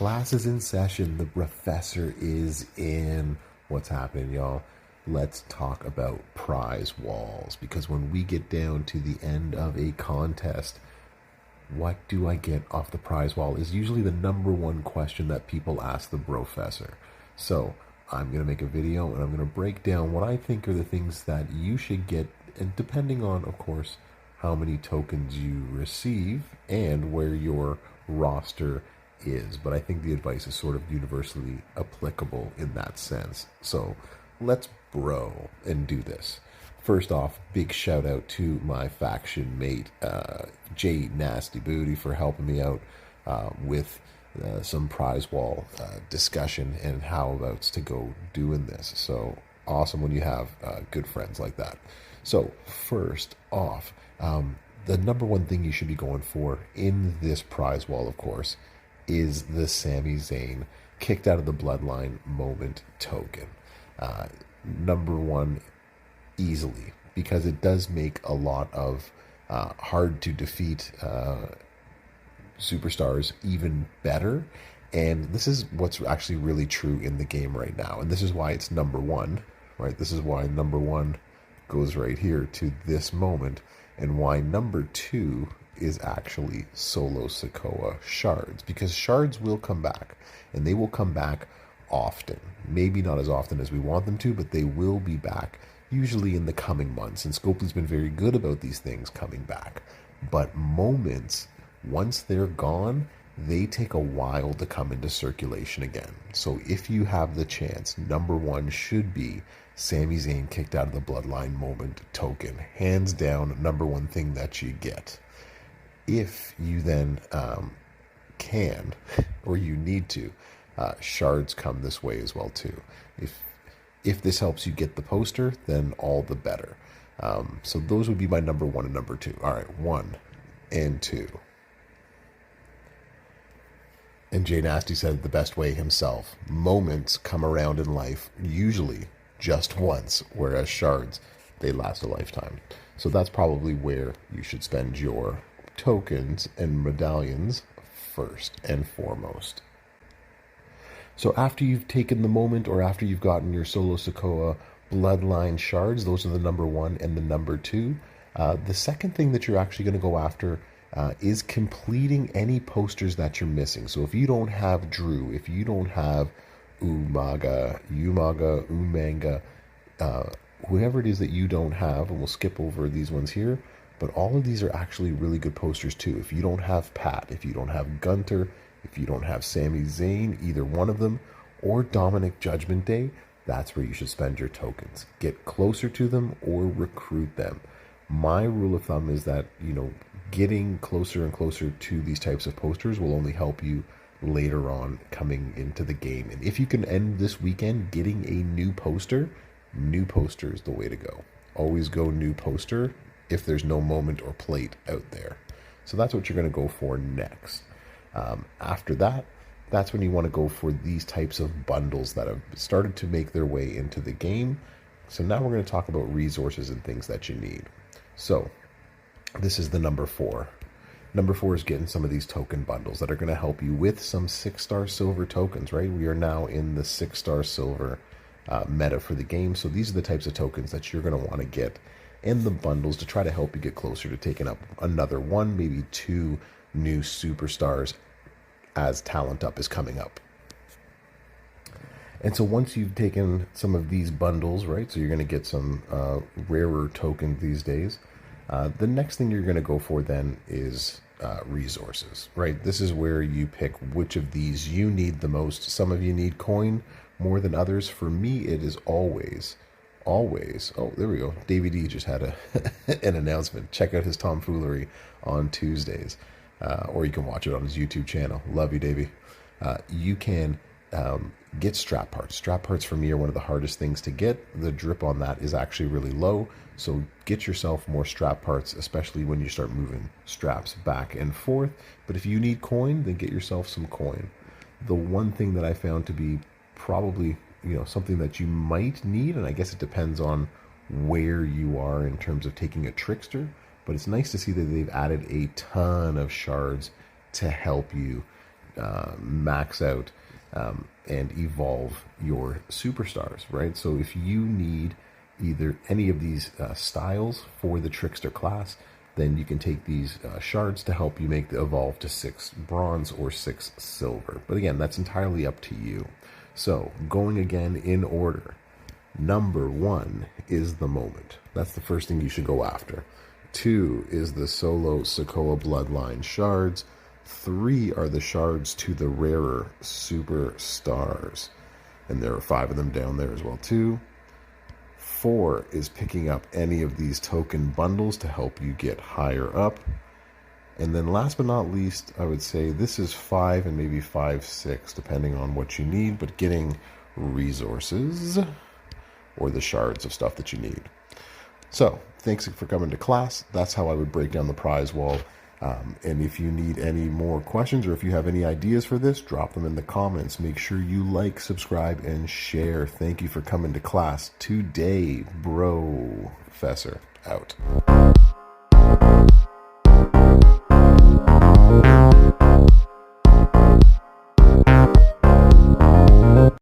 Class is in session. The Brofessor is in. What's happening, y'all? Let's talk about prize walls, because when we get down to the end of a contest, what do I get off the prize wall is usually the number one question that people ask the Brofessor. So I'm going to make a video and I'm going to break down what I think are the things that you should get, and depending on, of course, how many tokens you receive and where your roster is. But I think the advice is sort of universally applicable in that sense. So let's bro and do this. First off, big shout out to my faction mate, Jay Nasty Booty, for helping me out with some prize wall discussion and how about to go doing this. So awesome when you have good friends like that. So first off, the number one thing you should be going for in this prize wall, of course, is the Sami Zayn kicked out of the bloodline moment token. Number one, easily, because it does make a lot of hard to defeat superstars even better. And this is what's actually really true in the game right now. And this is why it's number one, right? This is why number one goes right here to this moment, and why number two is actually solo Sikoa shards, because shards will come back, and they will come back often. Maybe not as often as we want them to, but they will be back, usually in the coming months. And Scopely's been very good about these things coming back. But moments, once they're gone, they take a while to come into circulation again. So if you have the chance, number one should be Sami Zayn kicked out of the bloodline moment token. Hands down, number one thing that you get. If you then can, or you need to, shards come this way as well too. If this helps you get the poster, then all the better. So those would be my number one and number two. All right, one and two. And Jay Nasty said it the best way himself. Moments come around in life, usually just once, whereas shards, they last a lifetime. So that's probably where you should spend your tokens and medallions first and foremost. So after you've taken the moment, or after you've gotten your solo Sikoa bloodline shards, those are the number one and the number two. The second thing that you're actually going to go after is completing any posters that you're missing. So if you don't have Drew, if you don't have Umanga, whoever it is that you don't have, and we'll skip over these ones here, but all of these are actually really good posters too. If you don't have Pat, if you don't have Gunter, if you don't have Sami Zayn, either one of them, or Dominic Judgment Day, that's where you should spend your tokens. Get closer to them or recruit them. My rule of thumb is that, getting closer and closer to these types of posters will only help you later on coming into the game. And if you can end this weekend getting a new poster is the way to go. Always go new poster if there's no moment or plate out there. So that's what you're going to go for next. After that, that's when you want to go for these types of bundles that have started to make their way into the game. So now we're going to talk about resources and things that you need. So this is the number four. Number four is getting some of these token bundles that are going to help you with some 6-star silver tokens, right? We are now in the 6-star silver meta for the game. So these are the types of tokens that you're going to want to get in the bundles to try to help you get closer to taking up another one, maybe two new superstars as Talent Up is coming up. And so once you've taken some of these bundles, right, so you're going to get some rarer tokens these days, the next thing you're going to go for then is resources, right? This is where you pick which of these you need the most. Some of you need coin more than others. For me, it is always, oh, there we go. Davey D just had an announcement. Check out his tomfoolery on Tuesdays, or you can watch it on his YouTube channel. Love you, Davey. You can get strap parts. Strap parts for me are one of the hardest things to get. The drip on that is actually really low. So get yourself more strap parts, especially when you start moving straps back and forth. But if you need coin, then get yourself some coin. The one thing that I found to be probably, something that you might need, and I guess it depends on where you are in terms of taking a trickster, but it's nice to see that they've added a ton of shards to help you max out and evolve your superstars, right? So if you need either any of these styles for the Trickster class, then you can take these shards to help you make the evolve to 6 bronze or 6 silver. But again, that's entirely up to you. So going again in order, number 1 is the moment. That's the first thing you should go after. 2 is the solo Sikoa bloodline shards. 3 are the shards to the rarer superstars, and there are 5 of them down there as well too. 4 is picking up any of these token bundles to help you get higher up. And then last but not least, I would say this is 5 and maybe 5, 6, depending on what you need, but getting resources or the shards of stuff that you need. So thanks for coming to class. That's how I would break down the prize wall. And if you need any more questions or if you have any ideas for this, drop them in the comments. Make sure you like, subscribe, and share. Thank you for coming to class today, Brofessor out.